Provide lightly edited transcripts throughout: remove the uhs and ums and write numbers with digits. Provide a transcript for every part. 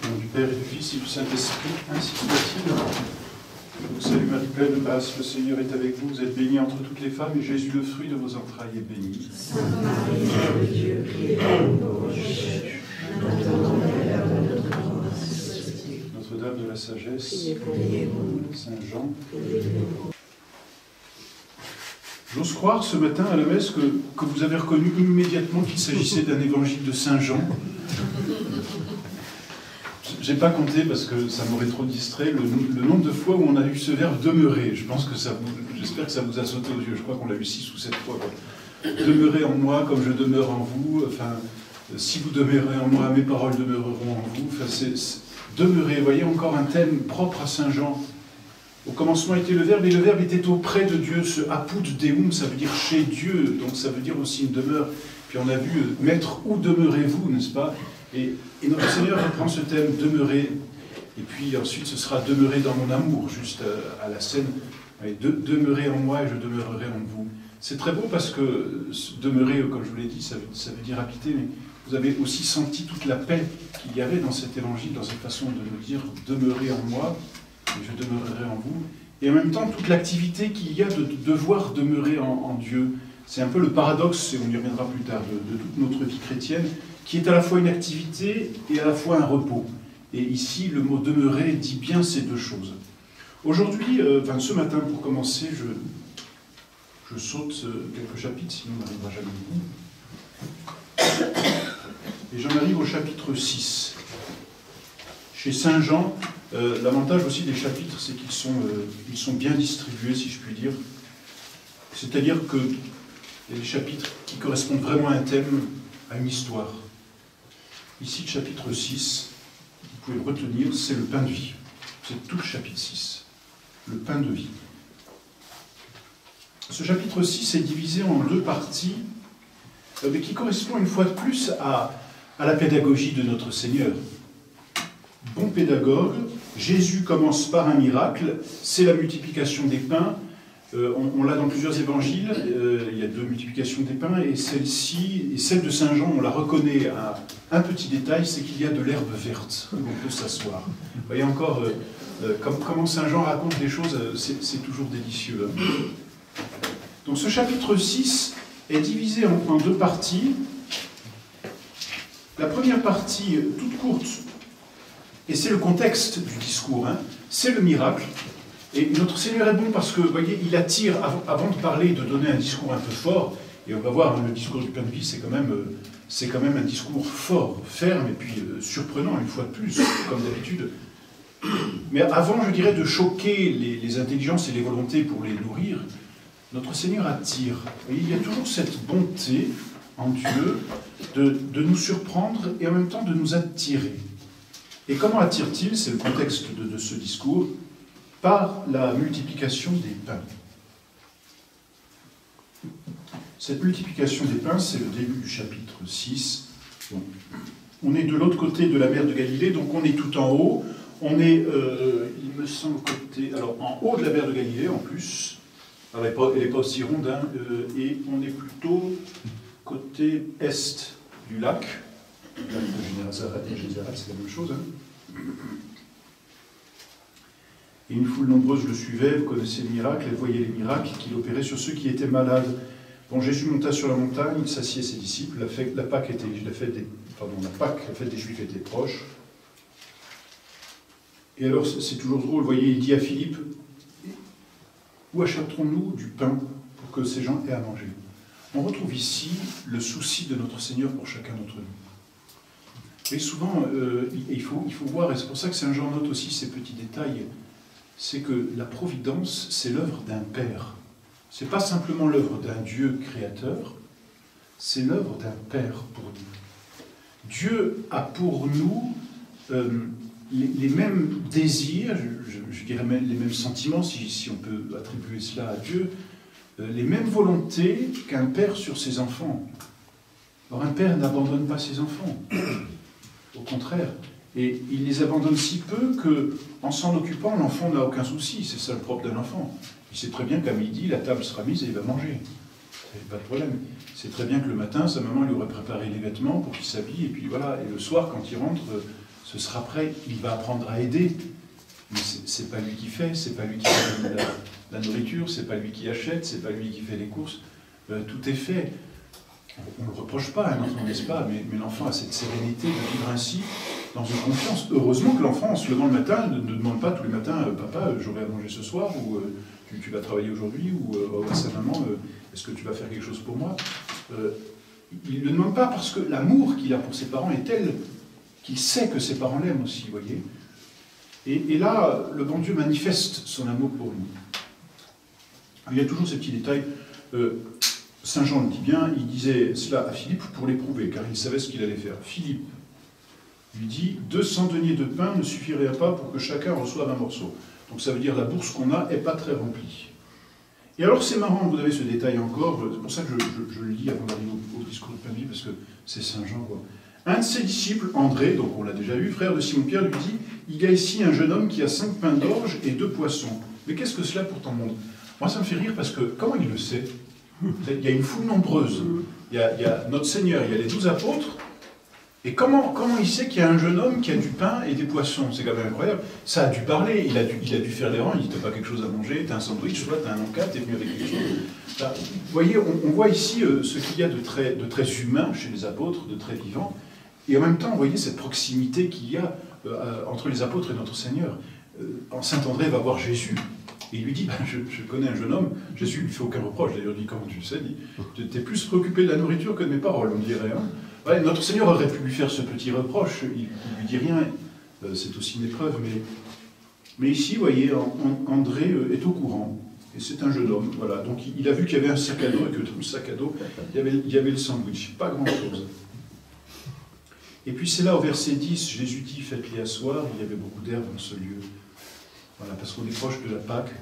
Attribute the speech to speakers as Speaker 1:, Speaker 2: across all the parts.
Speaker 1: Au nom du Père et du Fils et du Saint-Esprit, ainsi soit-il. Je vous salue Marie, pleine de grâce, le Seigneur est avec vous. Vous êtes bénie entre toutes les femmes, et Jésus, le fruit de vos entrailles, est béni.
Speaker 2: Sainte Marie, Mère de Dieu, priez pour nous pauvres pécheurs, maintenant et à l'heure de notre mort.
Speaker 1: Notre-Dame de la Sagesse,
Speaker 2: Priez pour nous.
Speaker 1: Saint Jean. J'ose croire ce matin à la messe que vous avez reconnu immédiatement qu'il s'agissait d'un évangile de Saint Jean. J'ai pas compté parce que ça m'aurait trop distrait le nombre de fois où on a eu ce verbe demeurer. J'espère que ça vous a sauté aux yeux. Je crois qu'on l'a eu 6 ou 7 fois. Demeurez en moi comme je demeure en vous. Enfin, si vous demeurez en moi, mes paroles demeureront en vous. Enfin, demeurer. Vous voyez, encore un thème propre à Saint Jean. Au commencement était le Verbe, et le Verbe était auprès de Dieu. Ce apud Deum, ça veut dire chez Dieu, donc ça veut dire aussi une demeure. Puis on a vu, Maître, où demeurez-vous, n'est-ce pas? Et notre Seigneur reprend ce thème, demeurer, et puis ensuite ce sera demeurer dans mon amour, juste à la scène. Demeurez en moi et je demeurerai en vous. C'est très beau parce que demeurer, comme je vous l'ai dit, ça veut dire habiter, mais vous avez aussi senti toute la paix qu'il y avait dans cet évangile, dans cette façon de nous dire demeurez en moi et je demeurerai en vous. Et en même temps, toute l'activité qu'il y a de devoir demeurer en Dieu. C'est un peu le paradoxe, et on y reviendra plus tard, de toute notre vie chrétienne, qui est à la fois une activité et à la fois un repos. Et ici, le mot « demeurer » dit bien ces deux choses. Aujourd'hui, ce matin, pour commencer, je saute quelques chapitres, sinon on n'arrivera jamais au bout. Et j'en arrive au chapitre 6. Chez Saint Jean, l'avantage aussi des chapitres, c'est qu'ils sont bien distribués, si je puis dire. C'est-à-dire qu'il y a des chapitres qui correspondent vraiment à un thème, à une histoire. Ici, le chapitre 6, vous pouvez le retenir, c'est le pain de vie. C'est tout le chapitre 6, le pain de vie. Ce chapitre 6 est divisé en 2 parties, mais qui correspondent une fois de plus à la pédagogie de notre Seigneur. Bon pédagogue, Jésus commence par un miracle, c'est la multiplication des pains. On l'a dans plusieurs évangiles, il y a 2 multiplications des pains, et celle-ci, et celle de Saint Jean, on la reconnaît à un petit détail, c'est qu'il y a de l'herbe verte, où on peut s'asseoir. Vous voyez encore, comment Saint Jean raconte les choses, c'est toujours délicieux. Donc ce chapitre 6 est divisé en 2 parties. La première partie, toute courte, et c'est le contexte du discours, c'est le miracle. Et notre Seigneur est bon parce que, vous voyez, il attire, avant de parler, de donner un discours un peu fort, et on va voir, le discours du pain de vie, c'est quand même un discours fort, ferme, et puis surprenant, une fois de plus, comme d'habitude. Mais avant, je dirais, de choquer les intelligences et les volontés pour les nourrir, notre Seigneur attire. Et il y a toujours cette bonté en Dieu de nous surprendre et en même temps de nous attirer. Et comment attire-t-il? C'est le contexte de ce discours. Par la multiplication des pains. Cette multiplication des pains, c'est le début du chapitre 6. Bon. On est de l'autre côté de la mer de Galilée, donc on est tout en haut. On est, il me semble, en haut de la mer de Galilée, en plus. Alors, elle n'est pas aussi ronde, et on est plutôt côté est du lac. Le lac de Génézareth, c'est la même chose. Et une foule nombreuse le suivait, vous connaissez les miracles, elle voyait les miracles qu'il opérait sur ceux qui étaient malades. Bon, Jésus monta sur la montagne, il s'assied ses disciples, la fête des Juifs était proche. Et alors, c'est toujours drôle, vous voyez, il dit à Philippe, où achèterons-nous du pain pour que ces gens aient à manger? On retrouve ici le souci de notre Seigneur pour chacun d'entre nous. Et souvent, il faut voir, et c'est pour ça que Saint Jean note aussi ces petits détails, c'est que la providence, c'est l'œuvre d'un Père. Ce n'est pas simplement l'œuvre d'un Dieu créateur, c'est l'œuvre d'un Père pour nous. Dieu a pour nous les mêmes désirs, je dirais même les mêmes sentiments, si on peut attribuer cela à Dieu, les mêmes volontés qu'un père sur ses enfants. Or, un père n'abandonne pas ses enfants, au contraire. Et il les abandonne si peu qu'en s'en occupant, l'enfant n'a aucun souci. C'est ça le propre d'un enfant. Il sait très bien qu'à midi, la table sera mise et il va manger. Pas de problème. Il sait très bien que le matin, sa maman lui aurait préparé les vêtements pour qu'il s'habille. Et puis voilà. Et le soir, quand il rentre, ce sera prêt, il va apprendre à aider, mais c'est pas lui qui fait, c'est pas lui qui donne la nourriture, c'est pas lui qui achète, c'est pas lui qui fait les courses, tout est fait. On ne le reproche pas à un enfant, n'est-ce pas, mais l'enfant a cette sérénité de vivre ainsi, dans une confiance. Heureusement que l'enfant, en se levant le matin, ne demande pas tous les matins « Papa, j'aurai à manger ce soir » ou tu vas travailler aujourd'hui » ou à sa maman « Est-ce que tu vas faire quelque chose pour moi ?» Il ne le demande pas parce que l'amour qu'il a pour ses parents est tel qu'il sait que ses parents l'aiment aussi, vous voyez. Et là, le bon Dieu manifeste son amour pour nous. Il y a toujours ces petits détails. Saint Jean le dit bien, il disait cela à Philippe pour l'éprouver, car il savait ce qu'il allait faire. Philippe lui dit, 200 deniers de pain ne suffiraient pas pour que chacun reçoive un morceau. Donc ça veut dire la bourse qu'on a n'est pas très remplie. Et alors c'est marrant, vous avez ce détail encore, c'est pour ça que je le lis avant d'arriver au discours de pain de vie, parce que c'est Saint Jean, quoi. Un de ses disciples, André, donc on l'a déjà vu, frère de Simon-Pierre, lui dit, il y a ici un jeune homme qui a 5 pains d'orge et 2 poissons. Mais qu'est-ce que cela pour tant de monde? Moi ça me fait rire parce que, comment il le sait? Il y a une foule nombreuse, il y a notre Seigneur, il y a les 12 apôtres, et comment il sait qu'il y a un jeune homme qui a du pain et des poissons? C'est quand même incroyable. Ça a dû parler, il a dû faire les rangs, il dit t'as pas quelque chose à manger, t'as un sandwich, toi t'as un encas, t'es venu avec quelque chose. Là, vous voyez, on voit ici ce qu'il y a de très humain chez les apôtres, de très vivant, et en même temps, vous voyez cette proximité qu'il y a entre les apôtres et notre Seigneur. Saint André va voir Jésus. Et il lui dit, je connais un jeune homme, Jésus ne lui fait aucun reproche, d'ailleurs il dit, comment tu le sais, tu es plus préoccupé de la nourriture que de mes paroles, on dirait. Hein. Ouais, notre Seigneur aurait pu lui faire ce petit reproche, il ne lui dit rien, c'est aussi une épreuve, mais ici, vous voyez, André est au courant, et c'est un jeune homme, voilà, donc il a vu qu'il y avait un sac à dos, et que dans le sac à dos, il y avait le sandwich, pas grand-chose. Et puis c'est là, au verset 10, Jésus dit, faites-les asseoir, il y avait beaucoup d'herbe dans ce lieu. Voilà, parce qu'on est proche de la Pâque.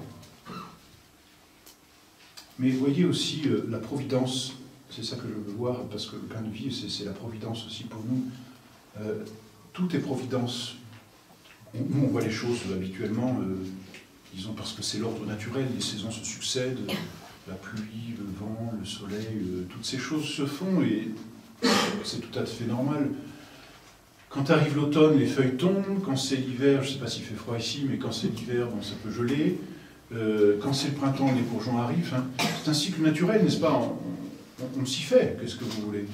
Speaker 1: Mais vous voyez aussi la providence, c'est ça que je veux voir, parce que le pain de vie, c'est la providence aussi pour nous. Tout est providence. Nous, on voit les choses habituellement, disons parce que c'est l'ordre naturel, les saisons se succèdent, la pluie, le vent, le soleil, toutes ces choses se font et c'est tout à fait normal. Quand arrive l'automne, les feuilles tombent. Quand c'est l'hiver, je ne sais pas s'il fait froid ici, mais quand c'est l'hiver, bon, ça peut geler. Quand c'est le printemps, les bourgeons arrivent. Hein. C'est un cycle naturel, n'est-ce pas? On s'y fait, qu'est-ce que vous voulez?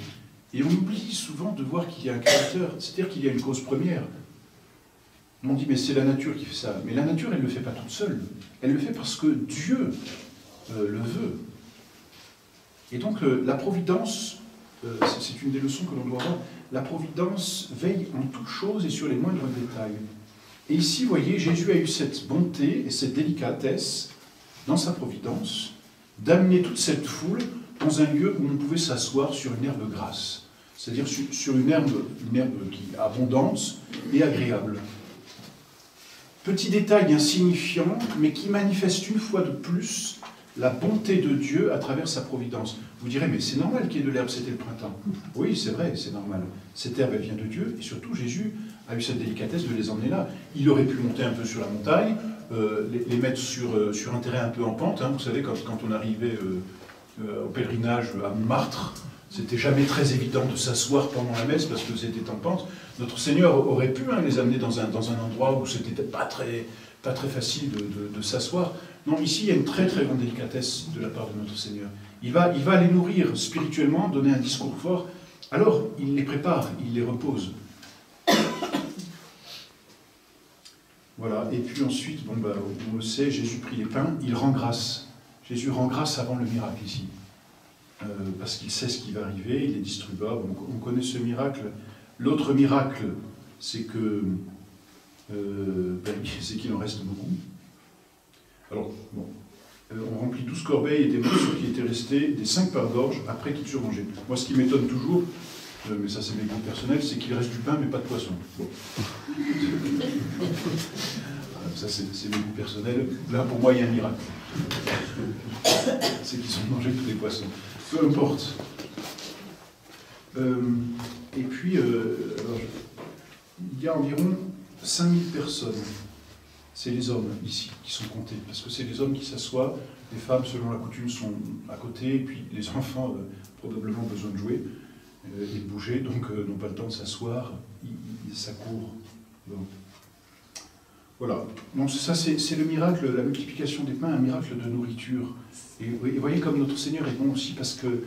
Speaker 1: Et on oublie souvent de voir qu'il y a un créateur, c'est-à-dire qu'il y a une cause première. On dit, mais c'est la nature qui fait ça. Mais la nature, elle ne le fait pas toute seule. Elle le fait parce que Dieu le veut. Et donc, la providence, c'est une des leçons que l'on doit avoir. La providence veille en toutes choses et sur les moindres détails. Et ici, vous voyez, Jésus a eu cette bonté et cette délicatesse dans sa providence d'amener toute cette foule dans un lieu où on pouvait s'asseoir sur une herbe grasse, c'est-à-dire sur une herbe qui est abondante et agréable. Petit détail insignifiant, mais qui manifeste une fois de plus la bonté de Dieu à travers sa providence. Vous direz, mais c'est normal qu'il y ait de l'herbe, c'était le printemps. Oui, c'est vrai, c'est normal. Cette herbe, elle vient de Dieu, et surtout Jésus a eu cette délicatesse de les emmener là. Il aurait pu monter un peu sur la montagne, les mettre sur un terrain un peu en pente. Hein. Vous savez, quand on arrivait au pèlerinage à Montmartre, c'était jamais très évident de s'asseoir pendant la messe parce que c'était en pente. Notre Seigneur aurait pu les amener dans un endroit où c'était pas très facile de s'asseoir. Non, ici, il y a une très très grande délicatesse de la part de notre Seigneur. Il va les nourrir spirituellement, donner un discours fort. Alors, il les prépare, il les repose. Voilà, et puis ensuite, on le sait, Jésus prit les pains, il rend grâce. Jésus rend grâce avant le miracle ici. Parce qu'il sait ce qui va arriver, il les distribua. On connaît ce miracle. L'autre miracle, c'est qu'il en reste beaucoup. Alors, on remplit 12 corbeilles et des morceaux qui étaient restés, des 5 pains d'orge, après qu'ils eurent mangé. Moi, ce qui m'étonne toujours, mais ça c'est mes goûts personnels, c'est qu'il reste du pain, mais pas de poisson. Bon. Ça, c'est mes goûts personnels. Là, pour moi, il y a un miracle. C'est qu'ils ont mangé tous les poissons. Peu importe. Et puis, il y a environ 5000 personnes. C'est les hommes ici qui sont comptés, parce que c'est les hommes qui s'assoient, les femmes selon la coutume sont à côté, et puis les enfants probablement besoin de jouer et de bouger, donc n'ont pas le temps de s'asseoir, ça court. Bon. Voilà. Donc ça, c'est le miracle, la multiplication des pains, un miracle de nourriture. Et vous voyez comme notre Seigneur est bon aussi, parce que,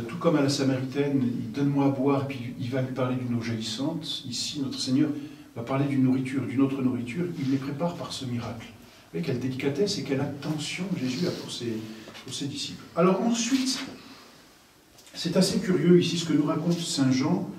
Speaker 1: tout comme à la Samaritaine, il donne-moi à boire, puis il va lui parler d'une eau jaillissante. Ici, notre Seigneur va parler d'une nourriture, d'une autre nourriture. Il les prépare par ce miracle. Vous voyez quelle délicatesse et quelle attention Jésus a pour ses disciples. Alors ensuite, c'est assez curieux ici ce que nous raconte Saint Jean.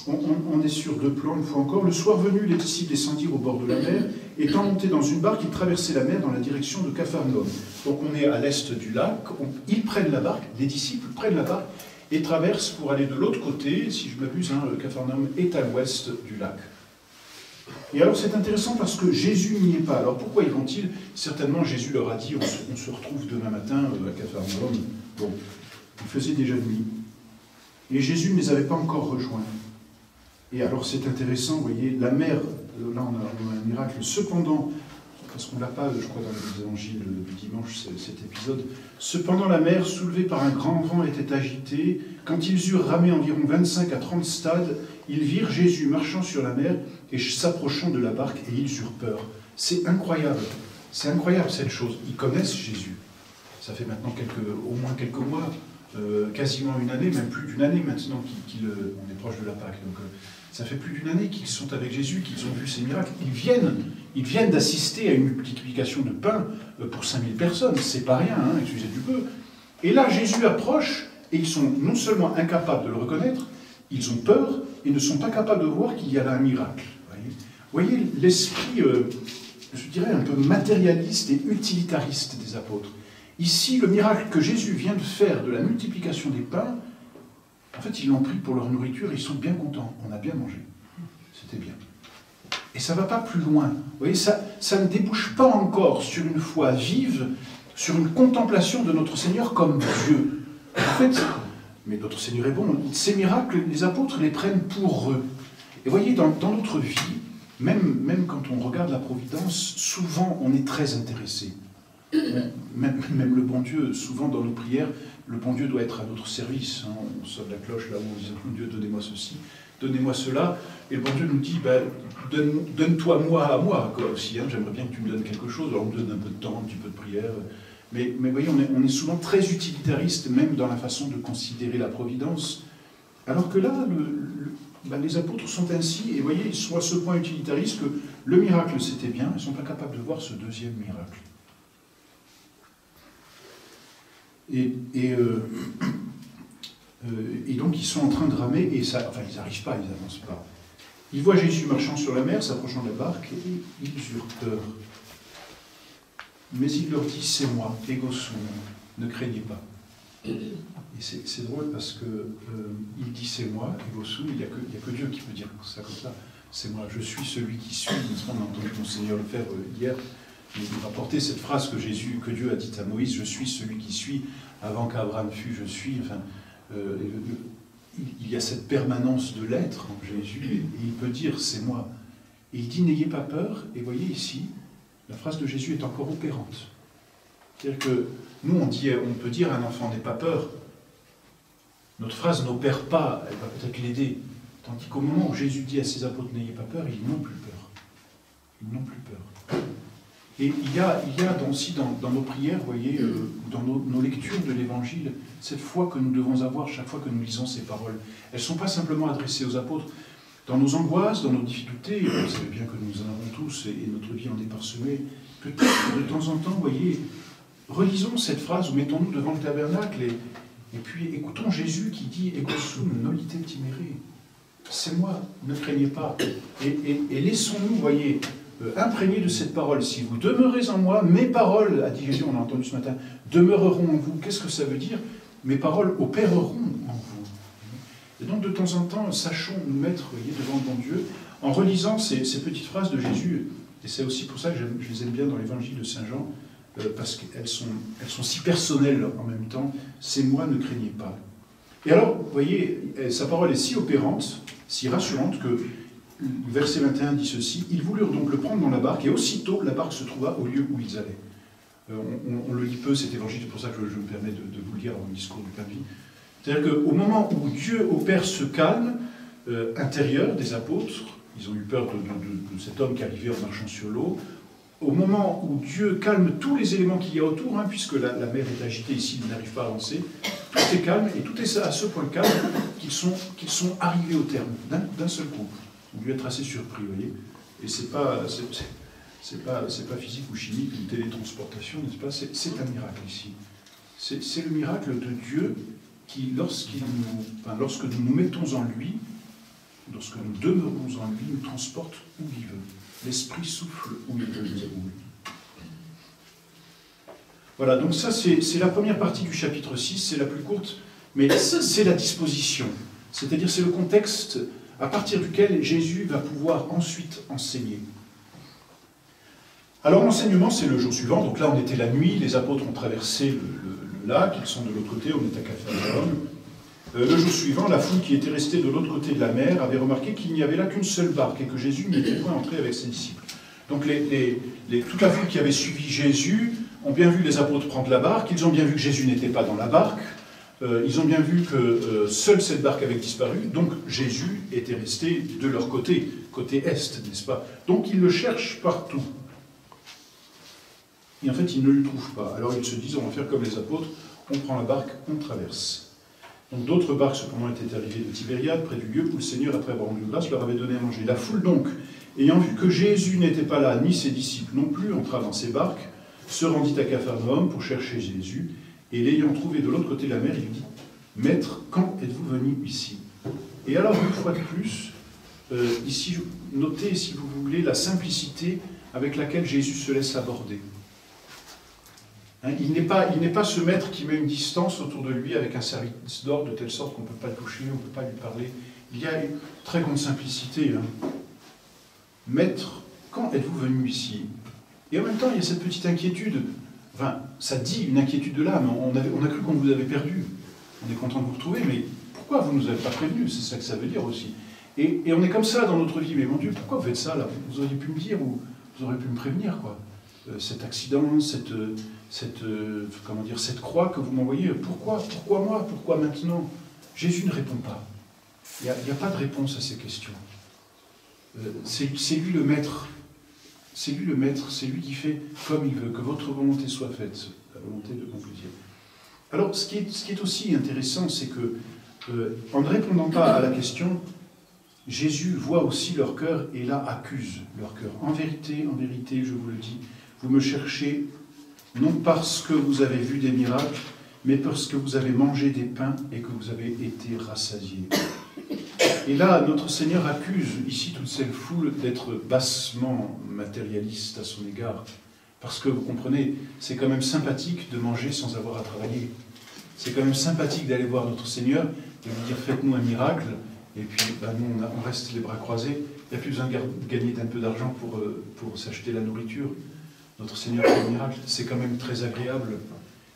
Speaker 1: On est sur deux plans, une fois encore. Le soir venu, les disciples descendirent au bord de la mer. Étant montés dans une barque, ils traversaient la mer dans la direction de Capharnaüm. Donc on est à l'est du lac. Ils prennent la barque, les disciples prennent la barque et traversent pour aller de l'autre côté. Si je ne m'abuse, Capharnaüm est à l'ouest du lac. Et alors c'est intéressant parce que Jésus n'y est pas. Alors pourquoi y vont-ils? Certainement Jésus leur a dit on se retrouve demain matin à Capharnaüm. Bon, il faisait déjà nuit. Et Jésus ne les avait pas encore rejoints. Et alors c'est intéressant, vous voyez, la mer, là on a un miracle. Cependant, parce qu'on ne l'a pas, je crois, dans les évangiles du dimanche, cet épisode, cependant la mer, soulevée par un grand vent, était agitée. Quand ils eurent ramé environ 25 à 30 stades, ils virent Jésus marchant sur la mer et s'approchant de la barque, et ils eurent peur. C'est incroyable cette chose. Ils connaissent Jésus. Ça fait maintenant au moins quelques mois, quasiment une année, même plus d'une année maintenant, on est proche de la Pâque. Donc, ça fait plus d'une année qu'ils sont avec Jésus, qu'ils ont vu ces miracles. Ils viennent d'assister à une multiplication de pain pour 5000 personnes. C'est pas rien, hein, excusez du peu. Et là, Jésus approche, et ils sont non seulement incapables de le reconnaître, ils ont peur et ne sont pas capables de voir qu'il y a là un miracle. Vous voyez l'esprit, je dirais, un peu matérialiste et utilitariste des apôtres. Ici, le miracle que Jésus vient de faire de la multiplication des pains, en fait, ils l'ont pris pour leur nourriture et ils sont bien contents. On a bien mangé. C'était bien. Et ça ne va pas plus loin. Vous voyez, ça ne débouche pas encore sur une foi vive, sur une contemplation de notre Seigneur comme Dieu. En fait, mais notre Seigneur est bon. Ces miracles, les apôtres les prennent pour eux. Et vous voyez, dans notre vie, même quand on regarde la providence, souvent on est très intéressé. Même le bon Dieu, souvent dans nos prières, le bon Dieu doit être à notre service. Hein. On sonne la cloche là où on dit « Dieu, donnez-moi ceci, donnez-moi cela ». Et le bon Dieu nous dit donne-toi moi à moi quoi, aussi. Hein. J'aimerais bien que tu me donnes quelque chose. Alors on me donne un peu de temps, un petit peu de prière. Mais vous voyez, on est souvent très utilitariste, même dans la façon de considérer la providence. Alors que là, les apôtres sont ainsi, et vous voyez, ils sont à ce point utilitaristes que le miracle c'était bien, ils ne sont pas capables de voir ce deuxième miracle. Et donc ils sont en train de ramer, et ils n'arrivent pas, ils n'avancent pas. Ils voient Jésus marchant sur la mer, s'approchant de la barque, et ils eurent peur. Mais il leur dit, c'est moi, ego sum, ne craignez pas. Et c'est drôle parce que il dit c'est moi, ego sum, il n'y a que Dieu qui peut dire ça comme ça. C'est moi, je suis celui qui suis. On a entendu mon Seigneur le faire hier. Il rapportait cette phrase que Dieu a dite à Moïse, je suis celui qui suis, avant qu'Abraham fût, je suis. Enfin, il y a cette permanence de l'être en Jésus, et il peut dire c'est moi. Et il dit n'ayez pas peur, et voyez ici, la phrase de Jésus est encore opérante. C'est-à-dire que nous, on peut dire un enfant n'aie pas peur. Notre phrase n'opère pas, elle va peut-être l'aider. Tandis qu'au moment où Jésus dit à ses apôtres n'ayez pas peur, ils n'ont plus peur. Ils n'ont plus peur. Et il y a aussi dans nos prières, vous voyez, dans nos lectures de l'Évangile, cette foi que nous devons avoir chaque fois que nous lisons ces paroles. Elles ne sont pas simplement adressées aux apôtres. Dans nos angoisses, dans nos difficultés, vous savez bien que nous en avons tous, et notre vie en est parsemée, peut-être de temps en temps, vous voyez, relisons cette phrase, ou mettons-nous devant le tabernacle, et puis écoutons Jésus qui dit « Ego sum nolite timere ». C'est moi, ne craignez pas. Et laissons-nous, vous voyez, imprégnés de cette parole. Si vous demeurez en moi, mes paroles, a dit Jésus, on l'a entendu ce matin, demeureront en vous. Qu'est-ce que ça veut dire? Mes paroles opéreront en vous. Et donc, de temps en temps, sachons nous mettre, voyez, devant le bon Dieu, en relisant ces petites phrases de Jésus. Et c'est aussi pour ça que je les aime bien dans l'évangile de Saint Jean, parce qu'elles sont si personnelles en même temps. C'est moi, ne craignez pas. Et alors, vous voyez, sa parole est si opérante, si rassurante, que le verset 21 dit ceci, « Ils voulurent donc le prendre dans la barque, et aussitôt la barque se trouva au lieu où ils allaient. » On le lit peu, cet évangile, c'est pour ça que je me permets de vous le lire dans le discours du Pain de Vie. C'est-à-dire qu'au moment où Dieu opère ce calme intérieur des apôtres, Ils ont eu peur de cet homme qui arrivait en marchant sur l'eau. Au moment où Dieu calme tous les éléments qu'il y a autour, puisque la mer est agitée ici, il n'arrive pas à avancer, tout est calme, et tout est à ce point calme qu'ils sont arrivés au terme, d'un seul coup. Ils ont dû être assez surpris, vous voyez. Et c'est pas physique ou chimique, une télétransportation, n'est-ce pas? C'est un miracle ici. C'est le miracle de Dieu qui, lorsque nous nous mettons en lui, lorsque nous demeurons en lui, nous transporte où il veut. L'Esprit souffle où il veut nous ébrouer. Voilà, donc ça c'est la première partie du chapitre 6, c'est la plus courte, mais c'est la disposition. C'est-à-dire c'est le contexte à partir duquel Jésus va pouvoir ensuite enseigner. Alors l'enseignement c'est le jour suivant, donc là on était la nuit, les apôtres ont traversé le lac, ils sont de l'autre côté, on est à Capharnaüm. Le jour suivant, la foule qui était restée de l'autre côté de la mer avait remarqué qu'il n'y avait là qu'une seule barque et que Jésus n'était point entré avec ses disciples. Donc toute la foule qui avait suivi Jésus ont bien vu les apôtres prendre la barque, ils ont bien vu que Jésus n'était pas dans la barque, ils ont bien vu que seule cette barque avait disparu, donc Jésus était resté de leur côté, côté est, n'est-ce pas? Donc ils le cherchent partout. Et en fait, ils ne le trouvent pas. Alors ils se disent, on va faire comme les apôtres, on prend la barque, on traverse. Donc d'autres barques cependant étaient arrivées de Tibériade, près du lieu où le Seigneur, après avoir rendu grâce, leur avait donné à manger. La foule donc, ayant vu que Jésus n'était pas là, ni ses disciples non plus, entra dans ses barques, se rendit à Capharnaüm pour chercher Jésus, et l'ayant trouvé de l'autre côté de la mer, il lui dit, « Maître, quand êtes-vous venu ici ?» Et alors, une fois de plus, ici, notez, si vous voulez, la simplicité avec laquelle Jésus se laisse aborder. Il n'est pas ce maître qui met une distance autour de lui avec un service d'ordre de telle sorte qu'on ne peut pas le toucher, on ne peut pas lui parler. Il y a une très grande simplicité. Maître, quand êtes-vous venu ici? Et en même temps, il y a cette petite inquiétude. Enfin, ça dit une inquiétude de l'âme. On a cru qu'on vous avait perdu. On est content de vous retrouver, mais pourquoi vous ne nous avez pas prévenus? C'est ça que ça veut dire aussi. Et on est comme ça dans notre vie. Mais mon Dieu, pourquoi vous faites ça là? Vous auriez pu me dire ou vous auriez pu me prévenir, quoi. Cet accident, cette croix que vous m'envoyez, pourquoi moi, pourquoi maintenant? Jésus ne répond pas. Il n'y a pas de réponse à ces questions. C'est lui le maître. C'est lui le maître, c'est lui qui fait comme il veut, que votre volonté soit faite, la volonté de mon plaisir. Alors, ce qui est aussi intéressant, c'est que, en ne répondant pas à la question, Jésus voit aussi leur cœur et là accuse leur cœur. En vérité, je vous le dis, vous me cherchez non parce que vous avez vu des miracles, mais parce que vous avez mangé des pains et que vous avez été rassasiés. Et là, notre Seigneur accuse ici toute cette foule d'être bassement matérialiste à son égard. Parce que, vous comprenez, c'est quand même sympathique de manger sans avoir à travailler. C'est quand même sympathique d'aller voir notre Seigneur et lui dire « faites-nous un miracle ». Et puis, nous, on reste les bras croisés. Il n'y a plus besoin de gagner d'un peu d'argent pour s'acheter la nourriture. Notre Seigneur fait un miracle, c'est quand même très agréable.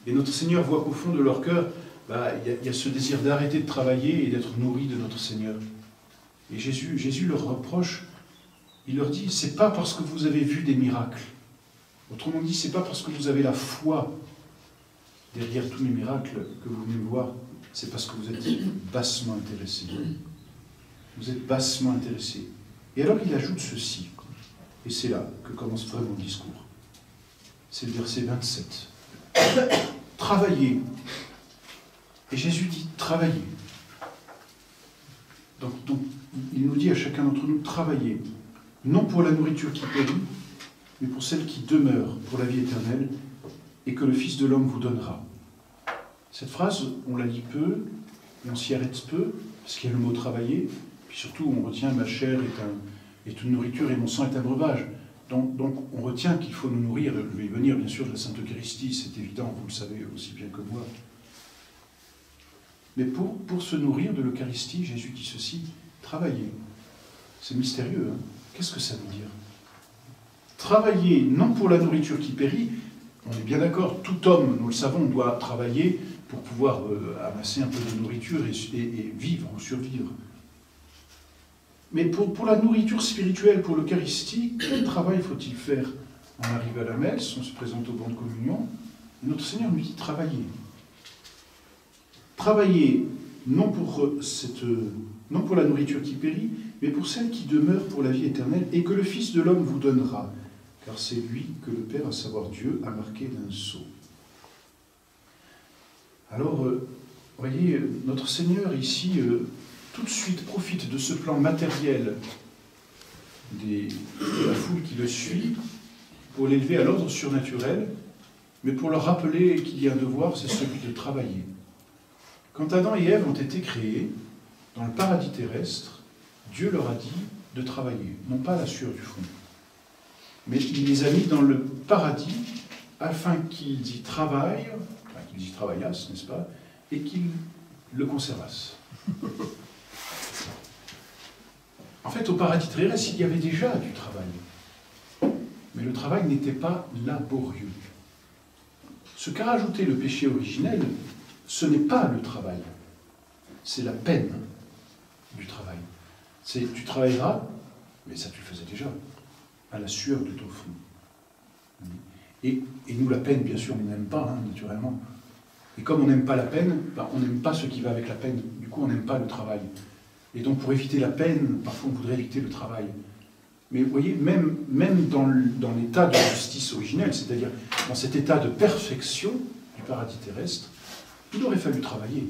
Speaker 1: Et notre Seigneur voit qu'au fond de leur cœur, il y a ce désir d'arrêter de travailler et d'être nourri de notre Seigneur. Et Jésus leur reproche, il leur dit, c'est pas parce que vous avez vu des miracles. Autrement dit, c'est pas parce que vous avez la foi derrière tous les miracles que vous venez me voir, c'est parce que vous êtes bassement intéressés. Vous êtes bassement intéressés. Et alors il ajoute ceci, et c'est là que commence vraiment le discours. C'est le verset 27. Travaillez. Et Jésus dit, travaillez. Donc, il nous dit à chacun d'entre nous, travaillez. Non pour la nourriture qui périt, mais pour celle qui demeure, pour la vie éternelle, et que le Fils de l'homme vous donnera. Cette phrase, on la lit peu, et on s'y arrête peu, parce qu'il y a le mot travailler, puis surtout on retient ma chair est une nourriture et mon sang est un breuvage. Donc on retient qu'il faut nous nourrir, je vais y venir bien sûr de la Sainte Eucharistie, c'est évident, vous le savez aussi bien que moi. Mais pour se nourrir de l'Eucharistie, Jésus dit ceci, travaillez. C'est mystérieux, hein? Qu'est-ce que ça veut dire? Travailler non pour la nourriture qui périt, on est bien d'accord, tout homme, nous le savons, doit travailler pour pouvoir amasser un peu de nourriture et vivre ou survivre. Mais pour la nourriture spirituelle, pour l'Eucharistie, quel travail faut-il faire? On arrive à la messe, on se présente au banc de communion, et notre Seigneur nous dit travailler. Travailler non pour la nourriture qui périt, mais pour celle qui demeure pour la vie éternelle et que le Fils de l'homme vous donnera, car c'est lui que le Père, à savoir Dieu, a marqué d'un sceau. Alors, voyez, notre Seigneur ici, tout de suite profite de ce plan matériel de la foule qui le suit pour l'élever à l'ordre surnaturel, mais pour leur rappeler qu'il y a un devoir, c'est celui de travailler. Quand Adam et Ève ont été créés, dans le paradis terrestre, Dieu leur a dit de travailler, non pas la sueur du front, mais il les a mis dans le paradis afin qu'ils y travaillent, enfin, qu'ils y travaillassent, n'est-ce pas, et qu'ils le conservassent. En fait, au paradis terrestre, il y avait déjà du travail, mais le travail n'était pas laborieux. Ce qu'a rajouté le péché originel, ce n'est pas le travail, c'est la peine du travail. C'est tu travailleras, mais ça tu le faisais déjà, à la sueur de ton front. Et nous, la peine, bien sûr, on n'aime pas, naturellement. Et comme on n'aime pas la peine, on n'aime pas ce qui va avec la peine. Du coup, on n'aime pas le travail. Et donc, pour éviter la peine, parfois on voudrait éviter le travail. Mais vous voyez, même dans l'état de justice originelle, c'est-à-dire dans cet état de perfection du paradis terrestre, il aurait fallu travailler.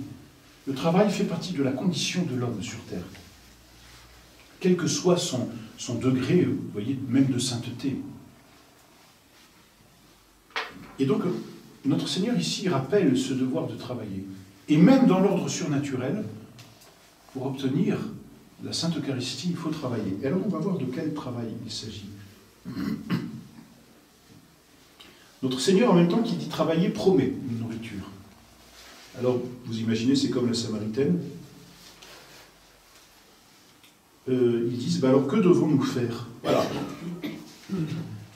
Speaker 1: Le travail fait partie de la condition de l'homme sur terre. Quel que soit son degré, vous voyez, même de sainteté. Et donc, notre Seigneur ici rappelle ce devoir de travailler. Et même dans l'ordre surnaturel, pour obtenir la Sainte Eucharistie, il faut travailler. Et alors, on va voir de quel travail il s'agit. Notre Seigneur, en même temps qu'il dit travailler, promet une nourriture. Alors, vous imaginez, c'est comme la Samaritaine. Ils disent, alors que devons-nous faire? Voilà.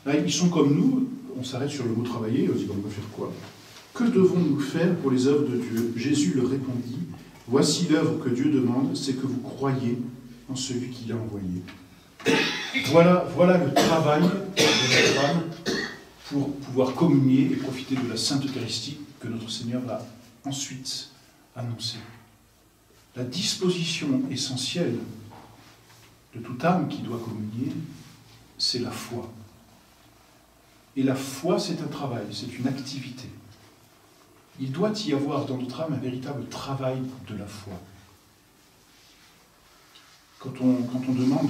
Speaker 1: Là, ils sont comme nous, on s'arrête sur le mot travailler, on dit, on va faire quoi? Que devons-nous faire pour les œuvres de Dieu? Jésus leur répondit, voici l'œuvre que Dieu demande, c'est que vous croyiez en celui qui l'a envoyé. Voilà le travail de notre âme pour pouvoir communier et profiter de la Sainte Eucharistie que notre Seigneur a ensuite annoncée. La disposition essentielle de toute âme qui doit communier, c'est la foi. Et la foi, c'est un travail, c'est une activité. Il doit y avoir dans notre âme un véritable travail de la foi. Quand on demande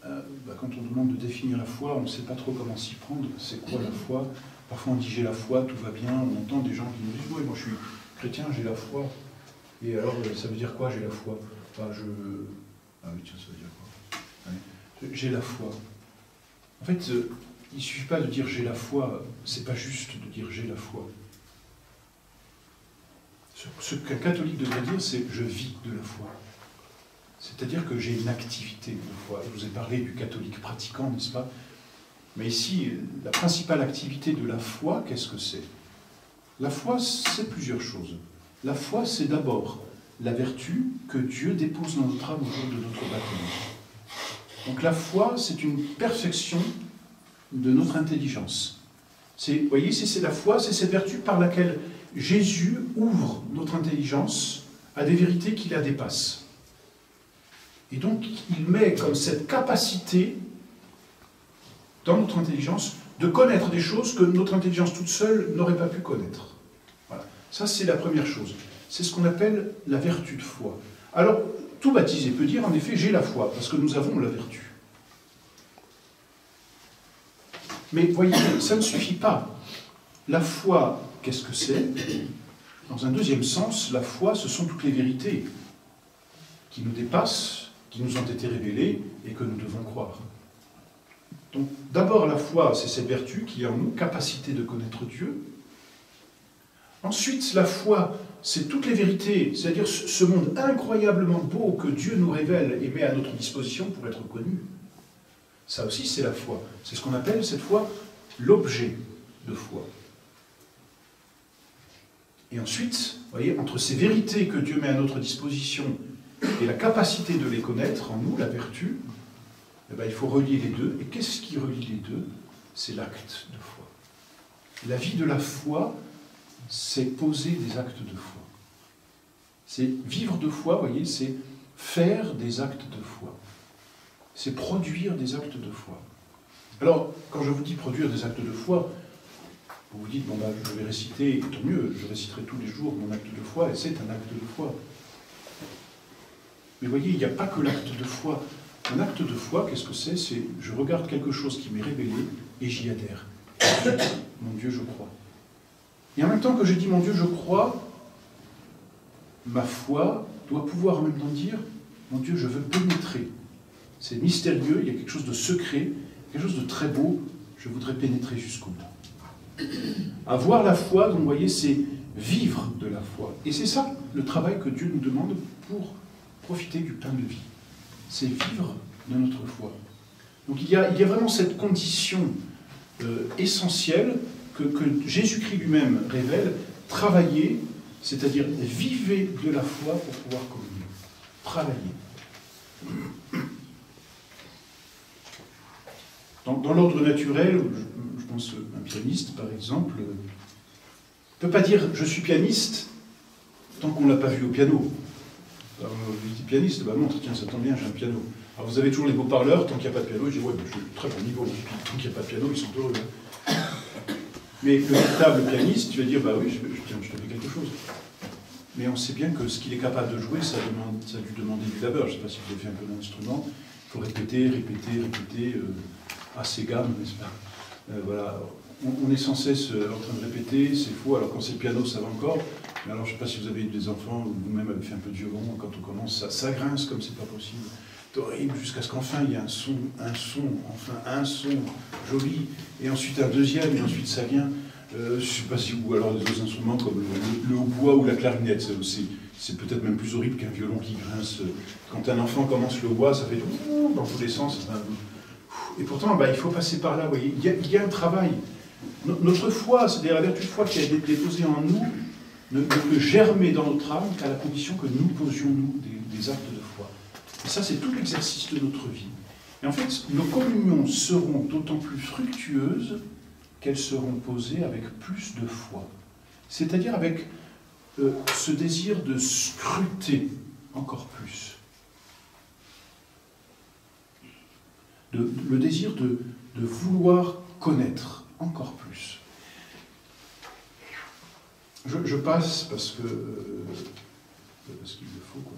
Speaker 1: de définir la foi, on ne sait pas trop comment s'y prendre. C'est quoi la foi? Parfois on dit j'ai la foi, tout va bien. On entend des gens qui nous disent oui, moi je suis chrétien, j'ai la foi. Et alors ça veut dire quoi j'ai la foi? Ah oui, tiens, ça veut dire quoi? Ouais. J'ai la foi. En fait, il ne suffit pas de dire j'ai la foi, c'est pas juste de dire j'ai la foi. Ce qu'un catholique devrait dire, c'est je vis de la foi. C'est-à-dire que j'ai une activité de foi. Je vous ai parlé du catholique pratiquant, n'est-ce pas? Mais ici, la principale activité de la foi, qu'est-ce que c'est? La foi, c'est plusieurs choses. La foi, c'est d'abord la vertu que Dieu dépose dans notre âme au jour de notre baptême. Donc la foi, c'est une perfection de notre intelligence. Vous voyez, c'est la foi, c'est cette vertu par laquelle Jésus ouvre notre intelligence à des vérités qui la dépassent. Et donc, il met comme cette capacité dans notre intelligence de connaître des choses que notre intelligence toute seule n'aurait pas pu connaître. Voilà. Ça, c'est la première chose. C'est ce qu'on appelle la vertu de foi. Alors, tout baptisé peut dire, en effet, j'ai la foi, parce que nous avons la vertu. Mais voyez, ça ne suffit pas. La foi, qu'est-ce que c'est? Dans un deuxième sens, la foi, ce sont toutes les vérités qui nous dépassent, qui nous ont été révélées et que nous devons croire. Donc, d'abord, la foi, c'est cette vertu qui est en nous, capacité de connaître Dieu. Ensuite, la foi, c'est toutes les vérités, c'est-à-dire ce monde incroyablement beau que Dieu nous révèle et met à notre disposition pour être connu. Ça aussi, c'est la foi. C'est ce qu'on appelle, cette fois, l'objet de foi. Et ensuite, vous voyez, entre ces vérités que Dieu met à notre disposition et la capacité de les connaître en nous, la vertu, eh bien, il faut relier les deux. Et qu'est-ce qui relie les deux? C'est l'acte de foi. La vie de la foi, c'est poser des actes de foi. C'est vivre de foi, vous voyez, c'est faire des actes de foi. c'est produire des actes de foi. Alors, quand je vous dis produire des actes de foi, vous vous dites, bon, bah, je vais réciter, tant mieux, je réciterai tous les jours mon acte de foi, et c'est un acte de foi. Mais voyez, il n'y a pas que l'acte de foi. Un acte de foi, qu'est-ce que c'est? C'est je regarde quelque chose qui m'est révélé et j'y adhère. Mon Dieu, je crois. Et en même temps que je dis mon Dieu, je crois, ma foi doit pouvoir en même temps dire mon Dieu, je veux pénétrer. C'est mystérieux, il y a quelque chose de secret, quelque chose de très beau, je voudrais pénétrer jusqu'au bout. Avoir la foi, donc vous voyez, c'est vivre de la foi. Et c'est ça le travail que Dieu nous demande pour profiter du pain de vie. C'est vivre de notre foi. Donc il y a vraiment cette condition essentielle que Jésus-Christ lui-même révèle, travailler, c'est-à-dire vivez de la foi pour pouvoir communier. Travailler. Dans l'ordre naturel, je pense un pianiste par exemple, ne peut pas dire je suis pianiste tant qu'on ne l'a pas vu au piano. Alors, vous dites pianiste, bah montre, tiens, ça tombe bien, j'ai un piano. Alors vous avez toujours les beaux parleurs, tant qu'il n'y a pas de piano, je dis ouais, je suis très bon niveau, puis tant qu'il n'y a pas de piano, ils sont heureux. Hein. Mais le véritable pianiste, tu vas dire, bah oui, tiens, je te fais quelque chose. Mais on sait bien que ce qu'il est capable de jouer, ça lui demande du labeur. Je ne sais pas si vous avez fait un peu d'instrument, il faut répéter, assez gamme, n'est-ce pas? Voilà. On est sans cesse en train de répéter, c'est faux, alors quand c'est le piano, ça va encore. Mais alors, je ne sais pas si vous avez eu des enfants, ou vous-même avez fait un peu de violon, quand on commence, ça grince comme c'est pas possible. C'est horrible, jusqu'à ce qu'enfin, il y ait un son joli, et ensuite un deuxième, et ensuite ça vient. Je ne sais pas si vous, alors des autres instruments comme le hautbois ou la clarinette, c'est peut-être même plus horrible qu'un violon qui grince. Quand un enfant commence le hautbois, ça fait dans tous les sens. Et pourtant, bah, il faut passer par là, vous voyez. Il y a un travail. Notre foi, c'est-à-dire la vertu de foi qui a été déposée en nous, ne peut germer dans notre âme qu'à la condition que nous posions, nous, des actes de foi. Et ça, c'est tout l'exercice de notre vie. Et en fait, nos communions seront d'autant plus fructueuses qu'elles seront posées avec plus de foi. C'est-à-dire avec ce désir de scruter encore plus. Le désir de vouloir connaître encore plus. Je passe parce qu'il le faut, quoi.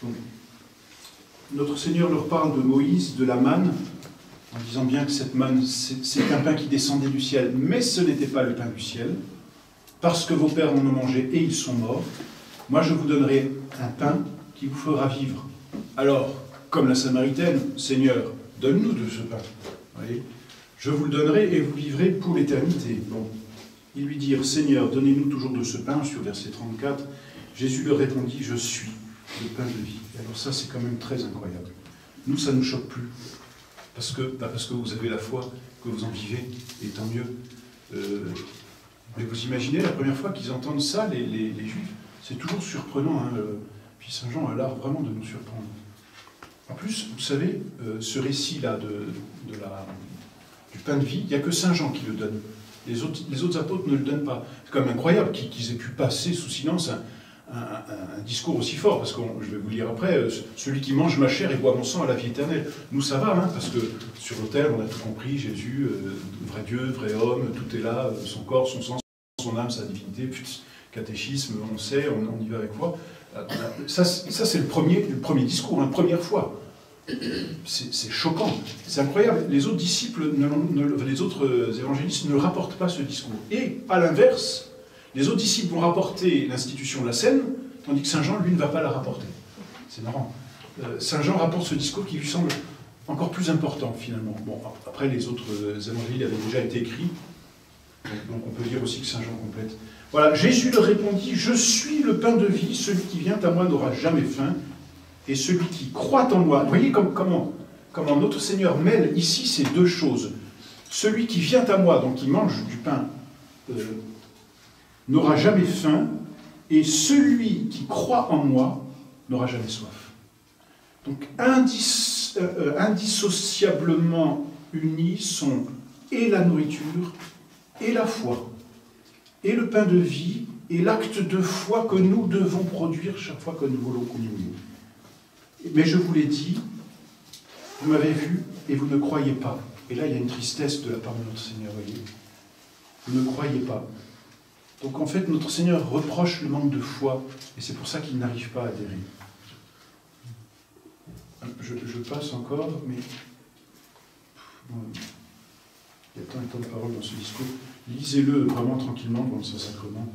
Speaker 1: Donc, notre Seigneur leur parle de Moïse, de la manne, en disant bien que cette manne, c'est un pain qui descendait du ciel, mais ce n'était pas le pain du ciel, parce que vos pères en ont mangé et ils sont morts. Moi, je vous donnerai un pain qui vous fera vivre. Alors, comme la Samaritaine, Seigneur, donne-nous de ce pain. Vous voyez, je vous le donnerai et vous vivrez pour l'éternité. Bon. Ils lui dirent, Seigneur, donnez-nous toujours de ce pain, sur verset 34. Jésus leur répondit, je suis le pain de vie. Et alors ça, c'est quand même très incroyable. Nous, ça ne nous choque plus. Parce que vous avez la foi, que vous en vivez, et tant mieux. Mais vous imaginez, la première fois qu'ils entendent ça, les Juifs, c'est toujours surprenant. Hein, puis Saint Jean a l'art vraiment de nous surprendre. En plus, vous savez, ce récit-là du pain de vie, il n'y a que Saint Jean qui le donne. Les autres apôtres ne le donnent pas. C'est quand même incroyable qu'ils aient pu passer sous silence un discours aussi fort, parce que je vais vous lire après, celui qui mange ma chair et boit mon sang a la vie éternelle. Nous, ça va, hein, parce que sur l'autel, on a tout compris, Jésus, vrai Dieu, vrai homme, tout est là, son corps, son sang, son âme, sa divinité, catéchisme, on sait, on y va avec foi. Ça c'est le premier discours, première fois. C'est choquant, c'est incroyable. Les autres disciples, les autres évangélistes ne rapportent pas ce discours. Et, à l'inverse, les autres disciples vont rapporter l'institution de la scène, tandis que Saint Jean, lui, ne va pas la rapporter. C'est marrant. Saint Jean rapporte ce discours qui lui semble encore plus important, finalement. Bon, après, les autres évangiles avaient déjà été écrits, donc on peut dire aussi que Saint Jean complète. Voilà, Jésus leur répondit, « Je suis le pain de vie, celui qui vient à moi n'aura jamais faim, et celui qui croit en moi... » Vous voyez comment notre Seigneur mêle ici ces deux choses. Celui qui vient à moi, donc qui mange du pain, n'aura jamais faim, et celui qui croit en moi n'aura jamais soif. Donc, indissociablement unis sont et la nourriture et la foi, et le pain de vie et l'acte de foi que nous devons produire chaque fois que nous voulons communier. Mais je vous l'ai dit, vous m'avez vu et vous ne croyez pas. Et là, il y a une tristesse de la part de notre Seigneur, voyez. Vous ne croyez pas. Donc en fait, notre Seigneur reproche le manque de foi, et c'est pour ça qu'il n'arrive pas à adhérer. Je passe encore, mais il y a tant et tant de paroles dans ce discours. Lisez-le vraiment tranquillement dans ce sacrement.